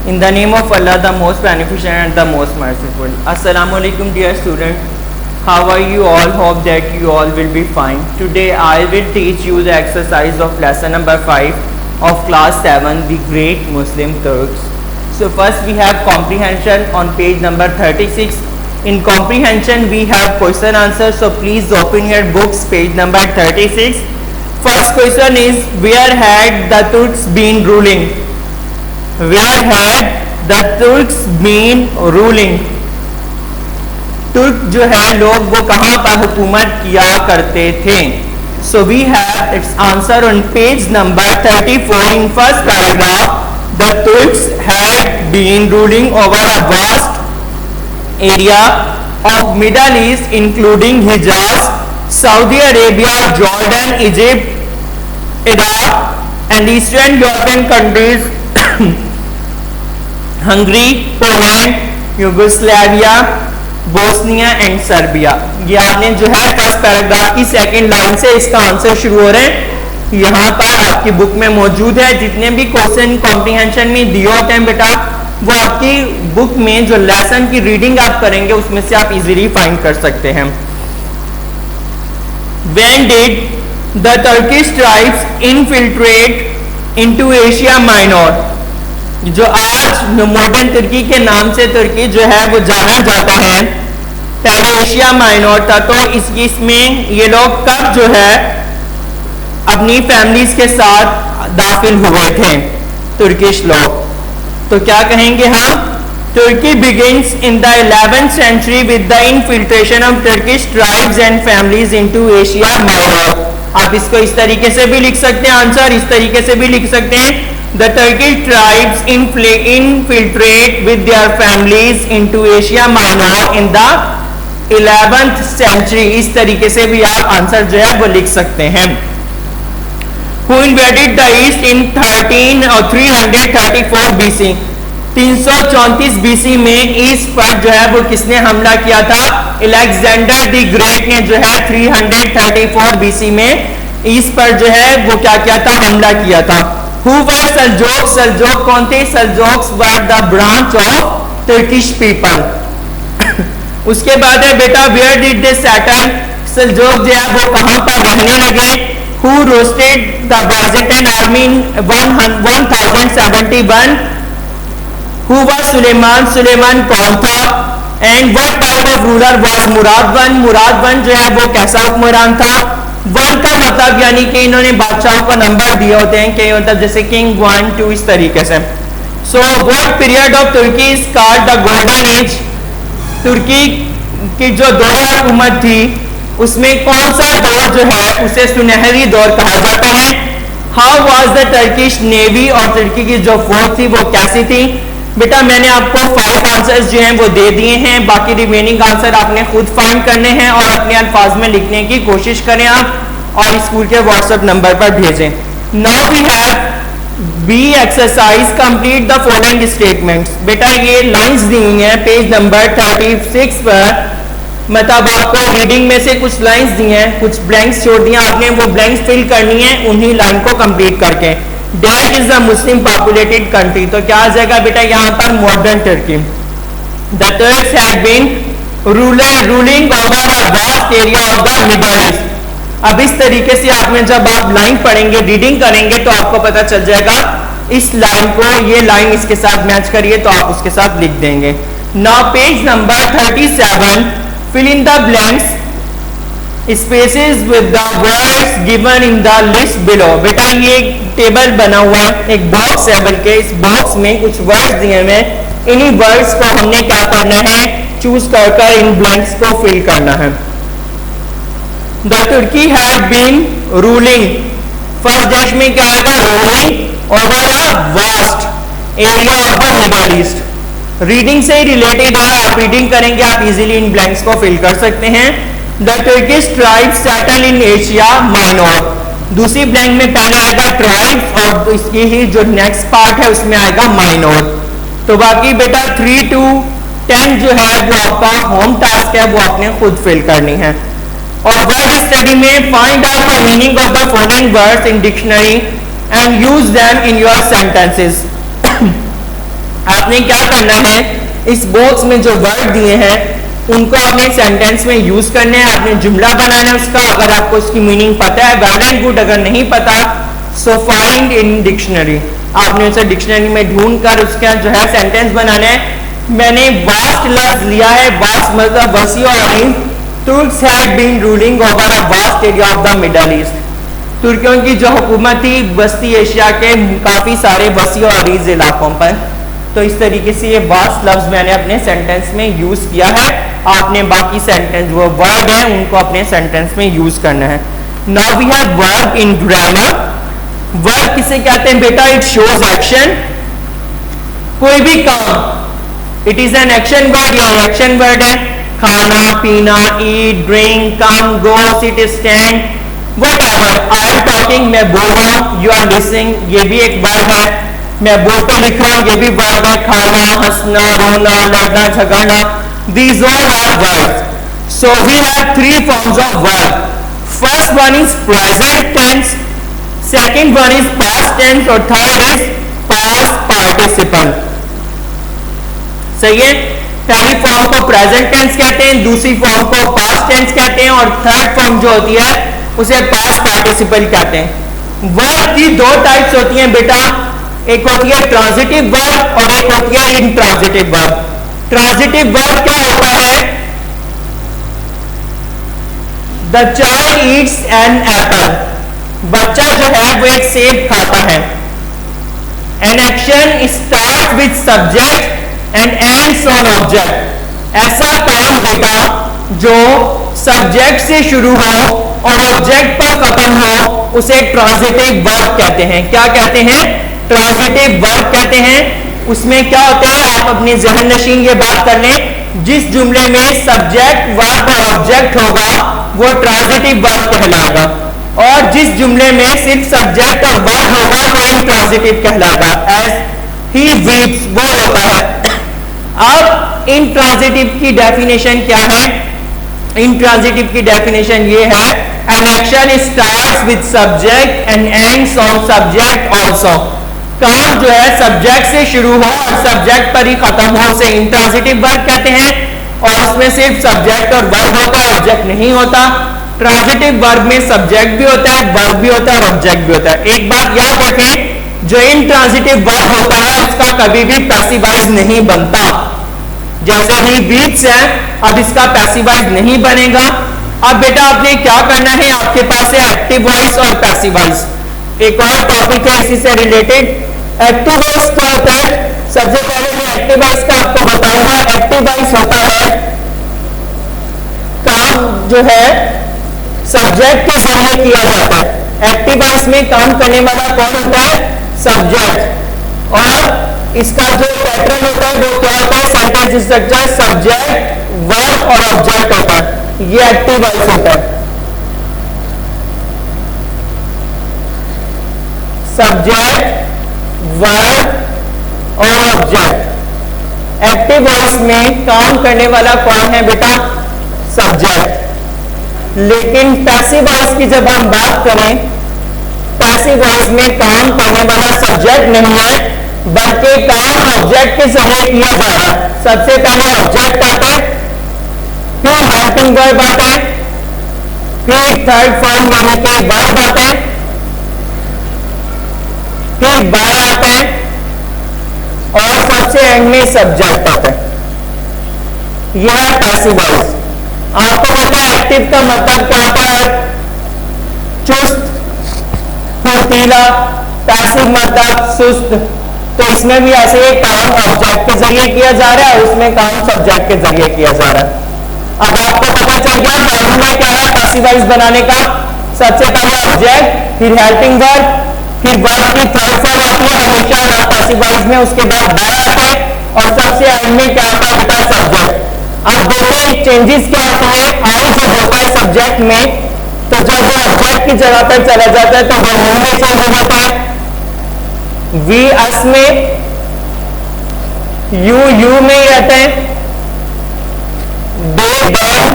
In the name of Allah, the most beneficent and the most merciful. Assalamu alaikum dear student. How are you all? Hope that you all will be fine. Today I will teach you the exercise of lesson number 5 of class 7, the Great Muslim Turks. So first we have comprehension on page number 36. In comprehension we have question answer. So please open your books, page number 36. First question is, where had the Turks been ruling? Where had the Turks been ruling? तुर्क जो है लोग वो कहाँ पर हुकूमत किया करते थे? So we have its answer on page number 34 in first paragraph. The Turks had been ruling over a vast area of Middle East including Hijaz, Saudi Arabia, Jordan, Egypt, Iraq and Eastern European countries, Hungary, Poland, Yugoslavia, Bosnia and Serbia. ये आपने जो है first paragraph की second line से इसका answer शुरू हो रहे हैं. यहाँ पर आपकी बुक में मौजूद है. जितने भी क्वेश्चन कॉम्प्रिहेंशन में दिए होते हैं बेटा, वो आपकी बुक में जो लेसन की रीडिंग आप करेंगे उसमें से आप इजीली फाइंड कर सकते हैं. When did the Turkish tribes infiltrate into Asia Minor? जो आज मॉडर्न तुर्की के नाम से तुर्की जो है वो जाना जाता है, पहले एशिया माइनर था. तो इसमें ये लोग कब जो है अपनी फैमिलीज के साथ दाखिल हुए थे तुर्किश लोग? तो क्या कहेंगे हम? Turkey begins in the 11th century with the infiltration of Turkish tribes and families into Asia Minor. आप इसको इस तरीके से भी लिख सकते हैं, आंसर इस तरीके से भी लिख सकते हैं. The Turkish tribes infiltrate with their families into Asia Minor in the 11th century. इस तरीके से भी आप आंसर जो है वो लिख सकते हैं. Who invaded the East in 334 BC? 334 BC में ईस्ट पर जो है वो किसने हमला किया था? अलेक्जेंडर द ग्रेट ने जो है 334 BC में ईस्ट पर जो है वो क्या किया था? हमला किया था. Who were Seljuks? Seljuk कौन थे? Seljuks were the branch of Turkish people. उसके बाद है बेटा, where did they settle? Seljuk जो है वो कहाँ पर रहने लगे? Who roasted the Byzantine army in 1071? Who was Suleiman? Suleman कौन था? And what type of ruler was Murad I? Murad I जो है वो कैसा हुक्मरान था? वन का मतलब यानी कि इन्होंने बादशाहों का नंबर दिए होते हैं कि मतलब जैसे किंग 1 2 इस तरीके से. So what period of Turkey is called the golden age? तुर्की की जो दौर हुकूमत थी उसमें कौन सा दौर जो है उसे सुनहरी दौर कहा जाता है? How was the Turkish navy? और तुर्की की जो फौज थी वो कैसी थी? बेटा मैंने आपको 5 आंसर्स जो हैं वो दे दिए हैं. बाकी रिमेनिंग आंसर आपने खुद फाइंड करने हैं और अपने अल्फाज में लिखने की कोशिश करें आप, और स्कूल के व्हाट्सएप नंबर पर भेजें. Now we have B exercise, complete the following statements. बेटा ये लाइंस दी हुई हैं पेज नंबर 36 पर. मतलब आपको रीडिंग में से कुछ लाइंस दी हैं, कुछ ब्लैंक्स छोड़ दिए आपने, वो ब्लैंक्स फिल करनी है उन्हीं लाइन को कंप्लीट करके. That is a Muslim populated country. तो क्या आ जाएगा बेटा यहाँ पर? Modern Turkey. The Turks had been ruling over a vast area of the Middle East. अब इस तरीके से आपने जब आप लाइन पढ़ेंगे, रीडिंग करेंगे तो आपको पता चल जाएगा इस लाइन को, ये लाइन इसके साथ मैच करिए तो आप उसके साथ लिख देंगे. Now page number 37, fill in the blanks spaces with the words given in the list below. बेटा ये टेबल बना हुआ है, एक बॉक्स है, बल्कि इस बॉक्स में कुछ वर्ड्स दिए हुए हैं. इन्हीं वर्ड्स को हमने क्या करना है? चूज कर इन ब्लैंक्स को फिल करना है. The Turkey had been ruling. First देश में क्या आएगा? Ruling over a vast area of the Middle East. Reading से रिलेटेड है, आप रीडिंग करेंगे आप इजीली इन ब्लैंक्स को फिल कर सकते हैं. The Turkish tribes settle in Asia Minor. दूसरी ब्लैंक में पहले आएगा ट्राइब्स और इसकी ही जो नेक्स्ट पार्ट है उसमें आएगा माइनर. तो बाकी बेटा 3 to 10 जो है वो आपका होम टास्क है, वो आपने खुद फिल करनी है. और वर्ड स्टडी में find out the meaning of the following words in dictionary and use them in your sentences. आपने क्या करना है, इस बॉक्स में जो वर्ड दिए हैं उनको अपने सेंटेंस में यूज करने हैं। आपने जुमला बनाना है उसका, अगर आपको उसकी मीनिंग पता है वेल एंड गुड, अगर नहीं पता सो फाइंड इन डिक्शनरी, आपने उसे डिक्शनरी में ढूंढ कर उसका जो है सेंटेंस बनाना है। मैंने वास्ट लफ्ज लिया है, वास्ट मतलब वसी और अजीम। Turks had been ruling over a vast area of the Middle East, तुर्कियों की जो हुकूमत थी वस्ती एशिया के काफी सारे वसी और अरीज इलाकों पर। तो इस तरीके से ये वास्ट लफ्ज मैंने अपने सेंटेंस में यूज किया है। आपने बाकी सेंटेंस वो वर्ड है उनको अपने सेंटेंस में यूज करना है। Now we have verb in grammar. Verb किसे कहते हैं बेटा? इट शोज एक्शन, कोई भी काम, it is an action word या एक्शन वर्ड है। खाना पीना, eat drink, come go sit stand, whatever. I am talking, मैं बोल रहा हूं, यू आर लिसनिंग, ये भी एक वर्ड है। मैं बोर्ड पे लिख रहा हूं, ये भी वर्ड है। खाना, हंसना, रोना, लड़ना, झगड़ना, these all are verbs. So we have three forms of verb. First one is present tense, second one is past tense और third is past participle. सही है? पहली फॉर्म को प्रेजेंट टेंस कहते हैं, दूसरी फॉर्म को पास्ट टेंस कहते हैं और थर्ड फॉर्म जो होती है उसे पास्ट पार्टिसिपल कहते हैं। वर्ब की दो टाइप्स होती हैं बेटा, एक होती है ट्रांजिटिव वर्ब और एक होती है इंट्रांजिटिव वर्ब। ट्रांजिटिव वर्ब क्या होता है? The child eats an apple, बच्चा जो है वो एक सेब खाता है। An action start with subject and ends on object, ऐसा काम बेटा जो सब्जेक्ट से शुरू हो और ऑब्जेक्ट पर खत्म हो उसे ट्रांजिटिव वर्ब कहते हैं। क्या कहते हैं? ट्रांजिटिव वर्ब कहते हैं। उसमें क्या होता है, आप अपनी ज़हन नशीन ये बात कर लें, जिस जुमले में सब्जेक्ट वर्ब और ऑब्जेक्ट होगा वो ट्रांजिटिव वर्ब कहलाएगा और जिस जुमले में सिर्फ सब्जेक्ट और वर्ब होगा वो इंट्रांजिटिव कहलाएगा। एज ही वीप्स, वो होता है। अब इंट्रांजिटिव की डेफिनेशन क्या है? इंट्रांजिटिव की डेफिनेशन ये है, an action starts with subject and ends on subject also, काम जो है सब्जेक्ट से शुरू हो और सब्जेक्ट पर ही खत्म हो उसे इंट्रांजिटिव वर्ब कहते हैं और उसमें सिर्फ सब्जेक्ट और वर्ब होता है, ऑब्जेक्ट नहीं होता। ट्रांजिटिव वर्ब में सब्जेक्ट भी होता है, वर्ब भी होता है और ऑब्जेक्ट भी होता है। एक बात याद रखें, जो इंट्रांजिटिव वर्ब होता है उसका कभी भी पैसिवाइज नहीं बनता। जैसे ही वीप्स है, अब इसका पैसिवाइज नहीं बनेगा। अब बेटा आपने क्या करना है, आपके पास है एक्टिव वॉइस और पैसिव वॉइस। एक और टॉपिक है इसी से रिलेटेड। एक्टिव वॉइस क्या होता है? सबसे पहले मैं एक्टिव वॉइस का आपको बताऊंगा। एक्टिव वॉइस होता है काम जो है सब्जेक्ट के जरिए किया जाता है। एक्टिव वॉइस में काम करने वाला कौन होता है? सब्जेक्ट। और इसका जो पैटर्न होता है वो क्या होता है? सेंटेंस स्ट्रक्चर सब्जेक्ट वर्ब और ऑब्जेक्ट होता है, ये एक्टिव वॉइस होता है। सब्जेक्ट वर्ब और ऑब्जेक्ट। एक्टिव वॉइस में काम करने वाला कौन है बेटा? सब्जेक्ट। लेकिन पैसिव वॉइस की जब हम बात करें, पैसिव वॉइस में काम करने वाला सब्जेक्ट नहीं है बल्कि काम ऑब्जेक्ट के जरिए किया जा रहा है। सबसे पहले ऑब्जेक्ट आता है, फिर हेल्पिंग वर्ब आता है, फिर थर्ड फॉर्म यानी कि वर्ब आता है, फिर बाय आता है और सबसे एंड में सब्जेक्ट आता है। यह है पैसिव वॉइस। आपको पता है एक्टिव का मतलब क्या होता है? चुस्त, फुर्तीला। पैसिव मतलब सुस्त। तो इसमें भी ऐसे ही काम ऑब्जेक्ट के जरिए किया जा रहा है, उसमें काम सब्जेक्ट के जरिए किया जा रहा है। अब आपको पता चल गया फॉर्मूला क्या है पैसिव वॉइस बनाने का। सबसे पहले ऑब्जेक्ट, फिर हेल्पिंग वर्ब, फिर वर्ब की थर्ड फॉर्म आती है हमेशा पैसिव वॉइस में, उसके बाद बाय आता है और सबसे एंड में क्या आता है? सब्जेक्ट। अब देखें चेंजेस क्या होते हैं। आई जब होता है सब्जेक्ट में तो जब वो ऑब्जेक्ट की जगह पर चला जाता है तो वो में चेंज हो जाता है। वी अस में, यू में ही रहता है, दे देम,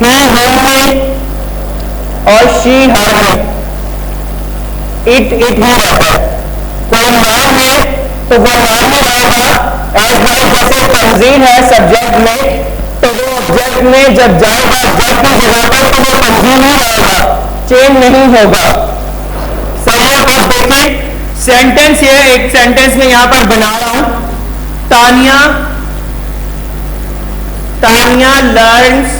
ही हिम में और शी हर में, इट ही रहता है। तो वो नाम में रहेगा एज वेल, जैसे तंजील है सब्जेक्ट में, तो वो ऑब्जेक्ट में जब जाएगा ऑब्जेक्ट की जगह पर तो वो तंजील ही रहेगा, चेंज नहीं होगा। सही है। अब देखें सेंटेंस, ये एक सेंटेंस में यहां पर बना रहा हूं, तानिया लर्न्स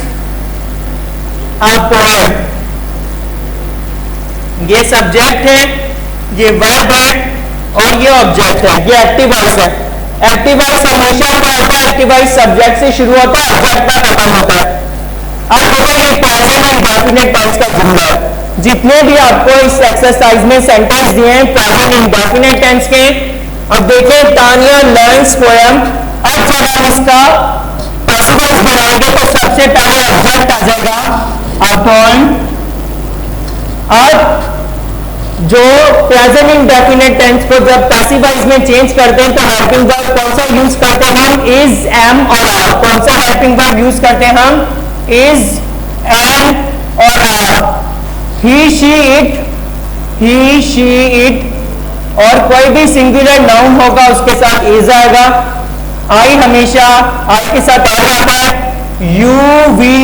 अ पोएम। ये सब्जेक्ट है, ये वर्ब है और ये ऑब्जेक्ट है, ये एक्टिव वॉइस है। एक्टिव वॉइस हमेशा क्या होता है, एक्टिव वॉइस सब्जेक्ट से शुरू होता है, ऑब्जेक्ट का खत्म होता है। अब देखो ये प्रेजेंट इंडेफिनिट टेंस का जुमला, जितने भी आपको इस एक्सरसाइज में सेंटेंस दिए हैं प्रेजेंट इंडेफिनिट टेंस के। अब देखें तानिया लर्न्स पोएम, अब जब हम इसका पैसिव वॉइस बनाएंगे तो सबसे पहले ऑब्जेक्ट आ जाएगा अपॉन। अब जो प्रेजेंट इंडेफिनिट टेंस को जब पैसिव वॉइस में चेंज करते हैं तो हेल्पिंग वर्ब कौन सा यूज करते हैं हम, इज, एम और आर। कौन सा हेल्पिंग वर्ब यूज करते हैं हम, इज, एम और आर। ही शी इट और कोई भी सिंगुलर नाउन होगा उसके साथ इज आएगा। आई हमेशा आई के साथ आ जाता है, यू वी